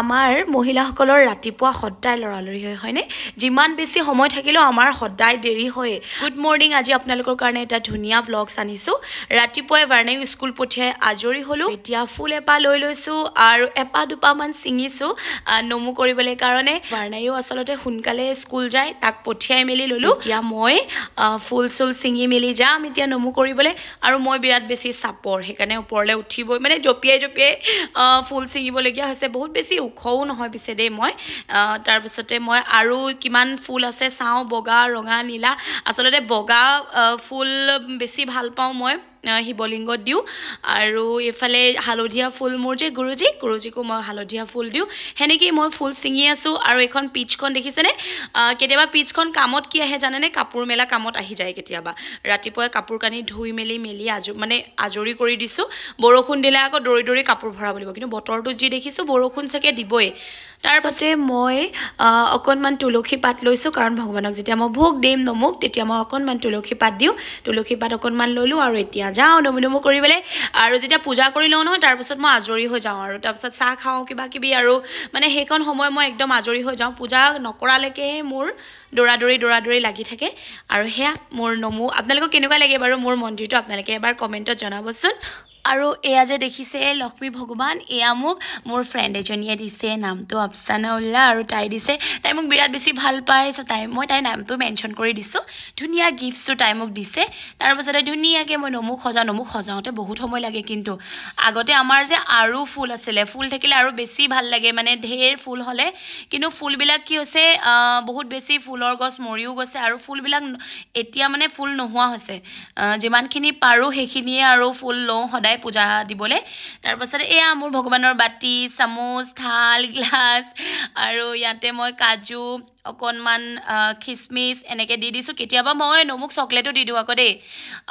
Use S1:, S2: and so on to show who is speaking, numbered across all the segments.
S1: আমাৰ মহিলাসকলৰ ৰাতিপুৱা সদায় লৰালৰি হয়নে যিমান বেছি সময় থাকিলেও আমাৰ সদায় দেৰি হয় গুড মৰ্নিং আজি আপোনালোকৰ কাৰণে এটা ধুনীয়া ব্লগছ আনিছো ৰাতিপুৱাই বাৰনাই স্কুল পঠিয়াই আজৰি হলো এতিয়া ফুল এপা লৈ লৈছো আৰু এপা দুপা মান সিঙিছো নমু কৰিবলৈ কাৰণে বাৰনাইও আসলতে সোনকালে স্কুল যায় তাক পঠিয়াই মেলি ললো এতিয়া মই ফুল চুল সিঙি মেলি যাম এতিয়া নমু কৰিবলৈ আৰু মই বিৰাট বেছি চাপৰ হেকানে ওপৰলে উঠিবই মানে জপিয়াই ফুল সিঙিবলগিয়া হৈছে বহুত বেছি উখও নহয় পিছে দে মই তাৰ পিছতে মই আৰু কিমান ফুল আছে চাও বগা ৰঙা নীলা আসলতে বগা ফুল বেছি ভাল পাও মই হিবলিংগত দিও আৰু এফালে হালধীয়া ফুল মোৰ যে গুৰুজীকো মই হালধীয়া ফুল দিও হেনেকি মই ফুল সিঙি আছো আৰু এখন পিচখন দেখিছেনে কেতিয়াবা পিচখন কামত কি আহে জানেনে কাপোৰ মেলা কামত আহি যায় কেতিয়াবা ৰাতিপুৱা কাপোৰ কানি ধুই মেলি মানে আজৰি কৰি দিছো বৰষুণ দিলে আকৌ দৰি কাপোৰ ভৰা বলিব কিন্তু বতৰটো যি দেখিছো বৰষুণ চাকে দিবই তাৰ পাছতে মই অকনমান তুলসী পাত লৈছো কাৰণ ভগৱানক যেতিয়া মই ভোগ দিম নমুক তেতিয়া মই অকনমান তুলসী পাত দিও তুলসী পাত অকনমান ললো আৰু এতিয়া যাও নমু কৰিবলৈ আৰু যেতিয়া পূজা কৰি লও নহয় তাৰ পাছত মই আজৰি হৈ যাও আৰু তাৰ পাছত চাহ খাও কিবা কিবি আৰু মানে হেকন সময় মই একদম আজৰি হৈ যাও পূজা নকৰালৈকে মোৰ দৌৰা লাগি থাকে আৰু হেয়া মোৰ নমু আপোনালোকক কেনেকুৱা লাগে বাৰু মোৰ মন্দিৰটো আপোনালোকে এবাৰ কমেন্টত জনাবচোন আৰু এয়া যে দেখিছে লক্ষ্মী ভগৱান এয়া মোক মোৰ ফ্ৰেন্ড এজনীয়ে দিছে নামটো আফসানা উল্লাহ আৰু তাই দিছে তাই মোক বিৰাট বেছি ভাল পায় সো মই তাই নামটো মেনশন কৰি দিছো ধুনিয়া গিফটছটো তাই মোক দিছে তাৰ পাছতে ধুনিয়াকে মই নমু খজাওতে বহুত সময় লাগে কিন্তু আগতে আমাৰ যে আৰু ফুল আছিল ফুল থাকিলে আৰু বেছি ভাল লাগে মানে ঢেৰ ফুল হলে কিন্তু ফুলবিলাক কি হৈছে বহুত বেছি ফুলৰ গছ মৰিও গৈছে আৰু ফুলবিলাক এতিয়া মানে ফুল নোহোৱা হৈছে যিমানখিনি পাৰো হেখিনিয়ে আৰু ফুল লও সদায় পূজা দিবলে তাৰ পাছতে এয়া মোৰ ভগৱানৰ বাটি চামুচ থাল গ্লাস আৰু ইয়াতে মই কাজু অকনমান খিসমিস এনেকে দি দিছো কেতিয়াবা মই নমুক চকলেটো দি দিও আকৌ দেই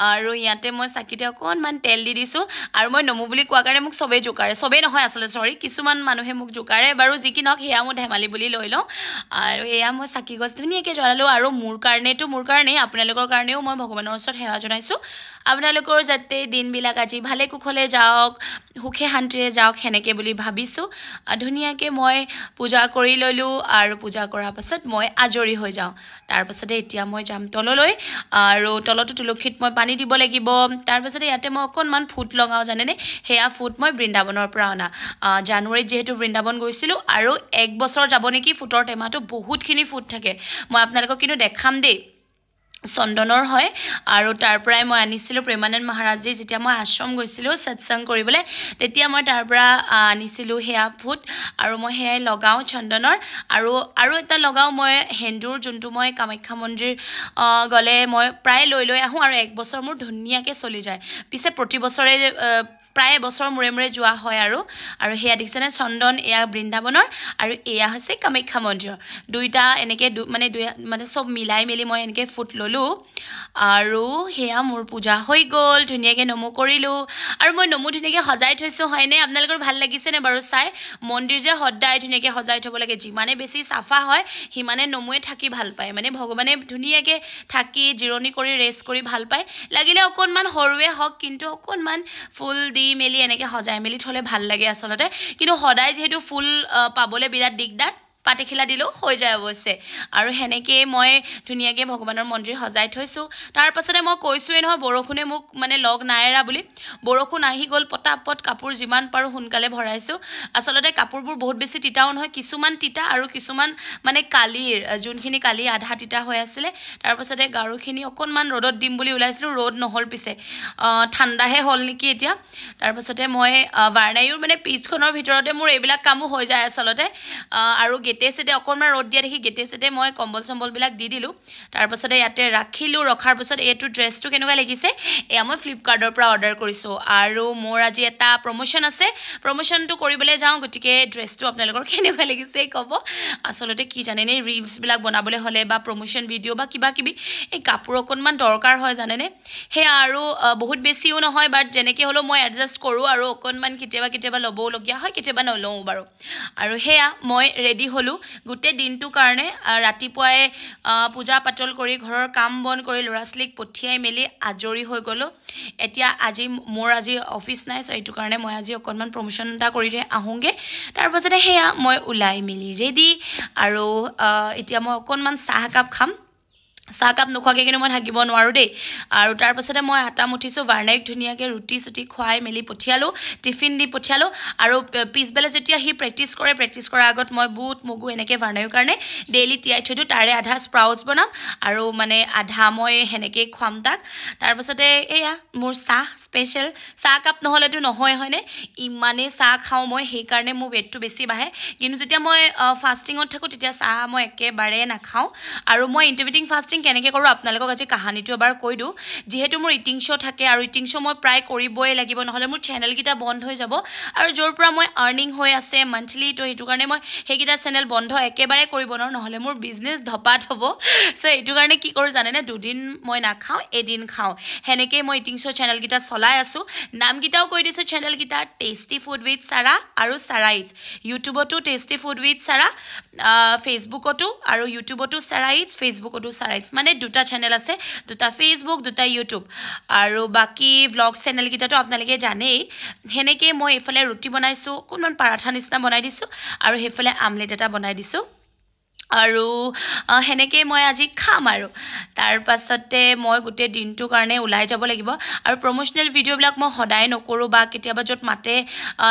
S1: আৰু ইয়াতে মই চাকিতে অকনমান তেল দি দিছো আৰু মই নমু বুলি কোৱা কাৰণে মোক সবে জোকাৰে সবে নহয় আসলে সৰি কিছুমান মানুহে মোক জোকাৰে বাৰু যি কি নক হেয়া মই ধেমালি বুলি লৈ লও আৰু এয়া মই চাকি গছ ধুনিয়াকে জ্বলালো আৰু মোৰ কাৰণে আপোনালোকৰ কাৰণেও মই ভগৱানৰ ওচৰত সেৱা জনাইছো আপোনালোকৰ যাতে দিনবিলাক আজি ভালে কুখলে যাওক সুখে শান্তিৰে যাওক হেনেকে বুলি ভাবিছো ধুনিয়াকে মই পূজা কৰি ললো আৰু পূজা কৰাৰ পাছত মই আজৰি হৈ যাও তাৰ পাছতে এতিয়া মই যাম তললৈ আৰু তলটো তুলসীত মই পানী দিব লাগিব তাৰ পাছতে ইয়াতে মই অকনমান ফুট লগাও জানেনে হেয়া ফুট মই বৃন্দাবনৰ পৰা আনা জানুৱাৰীত যেহেতু বৃন্দাবন গৈছিলো আৰু এক বছৰ যাব নেকি ফুটৰ টেমাটো বহুতখিনি ফুট থাকে মই আপোনালোকক কিন্তু দেখাম দেই চন্দনৰ হয় আৰু তাৰ পৰাই মই আনিছিলো প্ৰেমানন্দ মহাৰাজজি যেতিয়া মই আশ্ৰম গৈছিলো সৎসং কৰিবলৈ তেতিয়া মই তাৰ পৰা আনিছিলো হেয়া ফুট আৰু মই হেয়াই লগাও চন্দনৰ আৰু এটা লগাও মই হেন্দুৰ যোনটো মই কামাখ্যা মন্দিৰ গলে মই প্ৰায় লৈ আহো আৰু এক বছৰ মোৰ ধুনিয়াকে চলি যায় পিছে প্ৰতি বছৰে প্ৰায় বছৰ মুৰে যোৱা হয় আৰু হেয়া দেখিছেনে চন্দন এয়া বৃন্দাবনৰ আৰু এয়া হৈছে কামাখ্যা মন্দিৰ দুইটা এনেকে মানে সব মিলাই মেলি মই এনেকে ফুট ললো আৰু হেয়া মোৰ পূজা হৈ গল ধুনিয়াকে নমু কৰিলো আৰু মই নমু ধুনিয়াকে সজাই থৈছো হয়নে আপোনালোকৰ ভাল লাগিছে নে বাৰু চাই মন্দিৰ যে সদায় ধুনিয়াকে সজাই থব লাগে যিমানে বেছি সাফা হয় হিমানে নমুৱে থাকি ভাল পায় মানে ভগৱানে ধুনিয়াকে থাকি জিৰণি কৰি ৰেষ্ট কৰি ভাল পায় লাগিলে অকনমান হৰুৱে হক কিন্তু অকনমান ফুল দি মেলি এনেকে সজাই মেলি থলে ভাল লাগে আসলতে কিন্তু সদায় যেহেতু ফুল পাবলে বিৰাট দিগদাৰ পাতেখিলা দিলো হৈ যায় অৱশ্যে আৰু হেনেকে মই ধুনিয়াকে ভগৱানৰ মন্দিৰ সজাই থৈছো তাৰ পাছতে মই কৈছোৱে নহয় বৰষুণে মোক মানে লগ নাইৰা বুলি বৰষুণ আহি গল পটাপট কাপোৰ যিমান পাৰো সোনকালে ভৰাইছো আসলতে কাপোৰবোৰ বহুত বেছি তিতাও নহয় কিছুমান তিতা আৰু কিছুমান মানে কালিৰ যোনখিনি কালি আধা তিতা হৈ আছিল তাৰ পাছতে গাৰুখিনি অকনমান ৰদত দিম বুলি ওলাইছিলো ৰদ নহল পিছে ঠাণ্ডাহে হল নেকি এতিয়া তাৰ পাছতে মই বাৰনাইৰ মানে পিচখনৰ ভিতৰতে মোৰ এইবিলাক কামো হৈ যায় আসলতে আৰু গেটে সেটে অকনমান ৰদ দিয়া দেখি গেটে সেটে মই কম্বল সম্বল বিলাক দি দিলো তাৰ পাছতে ইয়াতে ৰাখিলো ৰখাৰ পাছত এটো ড্ৰেছটো কেনেকুৱা লাগিছে এয়া মই ফ্লিপকাৰ্টৰ পৰা অৰ্ডাৰ কৰিছো আৰু মোৰ আজি এটা প্ৰমোশন আছে প্ৰমোশনটো কৰিবলৈ যাও গটিকে ড্ৰেছটো আপোনালোকৰ কেনেকুৱা লাগিছে কব আসলতে কি জানেনে ৰিলস বিলাক বনাবলৈ হলে বা প্ৰমোশন ভিডিও বা কিবা কিবি এই কাপোৰ অকনমান দৰকাৰ হয় জানেনে হে আৰু বহুত বেছিও নহয় বাট যেনেকে হলো মই এডজাস্ট কৰো আৰু অকনমান কেতিয়াবা লবও লগিয়া হয় কেতিয়াবা নলও বাৰু আৰু হেয়া মই ৰেডি গ'লোঁ গোটেই দিনটোৰ কাৰণে ৰাতিপুৱাই পূজা পাতল কৰি ঘৰৰ কাম বন কৰি ল'ৰা ছোৱালীক পঠিয়াই মেলি আজৰি হৈ গ'লোঁ এতিয়া মোৰ আজি অফিচ নাই চ' এইটো কাৰণে মই আজি অকণমান প্ৰমোশ্যন এটা কৰি আহোঁগৈ তাৰপাছতে সেয়া মই ওলাই মেলি ৰেডি আৰু এতিয়া মই অকণমান চাহ একাপ খাম চাহকাপ নোখোৱাকৈ কিন্তু মই থাকিব নোৱাৰোঁ দেই আৰু তাৰপাছতে মই আটা মুঠিছোঁ বাৰ্ণাইক ধুনীয়াকৈ ৰুটি চুটি খুৱাই মেলি পঠিয়ালোঁ টিফিন দি পঠিয়ালোঁ আৰু পিছবেলা যেতিয়া সি প্ৰেক্টিছ কৰাৰ আগত মই বুট মগু এনেকৈ বাৰ্ণাইৰ কাৰণে ডেইলি তিয়াই থৈ দিওঁ তাৰে আধা স্প্ৰাউটছ বনাম আৰু মানে আধা মই সেনেকৈ খুৱাম তাক তাৰপাছতে এয়া মোৰ চাহ স্পেচিয়েল চাহকাপ নহ'লেতো নহয় হয়নে ইমানেই চাহ খাওঁ মই সেইকাৰণে মোৰ ৱেটটো বেছি বাঢ়ে কিন্তু যেতিয়া মই ফাষ্টিঙত থাকোঁ তেতিয়া চাহ মই একেবাৰে নাখাওঁ আৰু মই ইণ্টাৰমিডিয়েট ফাষ্টিং কেনেকৈ কৰোঁ আপোনালোকক আজি কাহানীটো এবাৰ কৈ দিওঁ যিহেতু মোৰ ইটিং শ্ব' থাকে আৰু ইটিং শ্ব' মই প্ৰায় কৰিবই লাগিব নহ'লে মোৰ চেনেলকেইটা বন্ধ হৈ যাব আৰু য'ৰ পৰা মই আৰ্নিং হৈ আছে মান্থলি তো সেইটো কাৰণে মই সেইকেইটা চেনেল বন্ধ একেবাৰে কৰিব নোৱাৰোঁ নহ'লে মোৰ বিজনেছ ধপাত হ'ব চ' এইটো কাৰণে কি কৰোঁ জানেনে দুদিন মই নাখাওঁ এদিন খাওঁ সেনেকৈয়ে মই ইটিং শ্ব' চেনেলকেইটা চলাই আছোঁ নামকেইটাও কৈ দিছোঁ চেনেলকেইটা টেষ্টি ফুড উইথ চাৰা আৰু চাৰা ইটছ ইউটিউবতো টেষ্টি ফুড উইথ চাৰা ফেচবুকতো আৰু ইউটিউবতো চাৰা ইটছ ফেচবুকতো চাৰা ইটছ মানে দুটা চেনেল আছে দুটা ফেচবুক দুটা ইউটিউব আৰু বাকী ভ্লগ চেনেলকেইটাতো আপোনালোকে জানেই সেনেকৈ মই এইফালে ৰুটি বনাইছোঁ অকণমান পাৰাঠা নিচিনা বনাই দিছোঁ আৰু সেইফালে আমলেট এটা বনাই দিছোঁ আৰু সেনেকৈ মই আজি খাম আৰু তাৰপাছতে মই গোটেই দিনটোৰ কাৰণে ওলাই যাব লাগিব আৰু প্ৰমোশ্যনেল ভিডিঅ'বিলাক মই সদায় নকৰোঁ বা কেতিয়াবা য'ত মাতে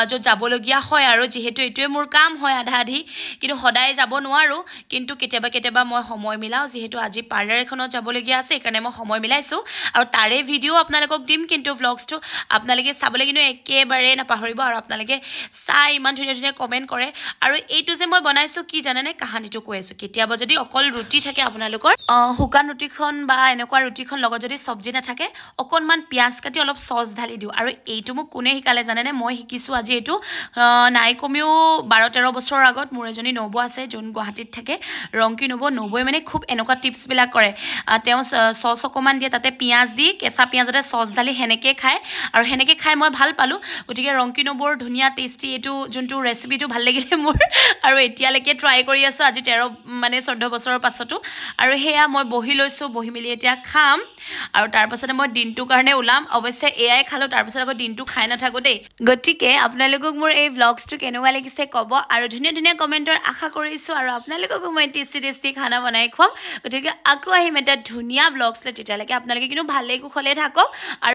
S1: য'ত যাবলগীয়া হয় আৰু যিহেতু এইটোৱে মোৰ কাম হয় আধা আধি কিন্তু সদায় যাব নোৱাৰোঁ কিন্তু কেতিয়াবা মই সময় মিলাওঁ যিহেতু আজি পাৰ্লাৰ এখনত যাবলগীয়া আছে সেইকাৰণে মই সময় মিলাইছোঁ আৰু তাৰে ভিডিঅ' আপোনালোকক দিম কিন্তু ভ্লগছটো আপোনালোকে চাবলৈ কিন্তু একেবাৰে নাপাহৰিব আৰু আপোনালোকে চাই ইমান ধুনীয়া ধুনীয়া কমেণ্ট কৰে আৰু এইটো যে মই বনাইছোঁ কি জানেনে কাহানীটো কৈ আছোঁ কেতিয়াবা যদি অকল ৰুটি থাকে আপোনালোকৰ শুকান ৰুটিখন বা এনেকুৱা ৰুটিখন লগত যদি চব্জি নাথাকে অকণমান পিঁয়াজ কাটি অলপ চচ ঢালি দিওঁ আৰু এইটো মোক কোনে শিকালে জানেনে মই শিকিছোঁ আজি এইটো নাই কমেও 12-13 বছৰৰ আগত মোৰ এজনী নবৌ আছে যোন গুৱাহাটীত থাকে ৰংকি নবৌৱে মানে খুব এনেকুৱা টিপছবিলাক কৰে তেওঁ চচ অকণমান দিয়ে তাতে পিঁয়াজ দি কেঁচা পিঁয়াজতে চচ ঢালি সেনেকৈ খায় আৰু সেনেকৈ খাই মই ভাল পালোঁ গতিকে ৰংকি নবৌৰ ধুনীয়া টেষ্টি এইটো যোনটো ৰেচিপিটো ভাল লাগিলে মোৰ আৰু এতিয়ালৈকে ট্ৰাই কৰি আছোঁ আজি 14 বছৰৰ পাছতো আৰু সেয়া মই বহি লৈছোঁ বহি মেলি এতিয়া খাম আৰু তাৰপাছতে মই দিনটোৰ কাৰণে ওলাম অৱশ্যে এয়াই খালোঁ তাৰপাছত আকৌ দিনটো খাই নাথাকোঁ দেই গতিকে আপোনালোকক মোৰ এই ভ্লগছটো কেনেকুৱা লাগিছে ক'ব আৰু ধুনীয়া ধুনীয়া কমেণ্টৰ আশা কৰিছোঁ আৰু আপোনালোককো মই টেষ্টি খানা বনাই খুৱাম গতিকে আকৌ আহিম এটা ধুনীয়া ভ্লগছ লৈ তেতিয়ালৈকে আপোনালোকে কিন্তু ভালেই কুশলে থাকক আৰু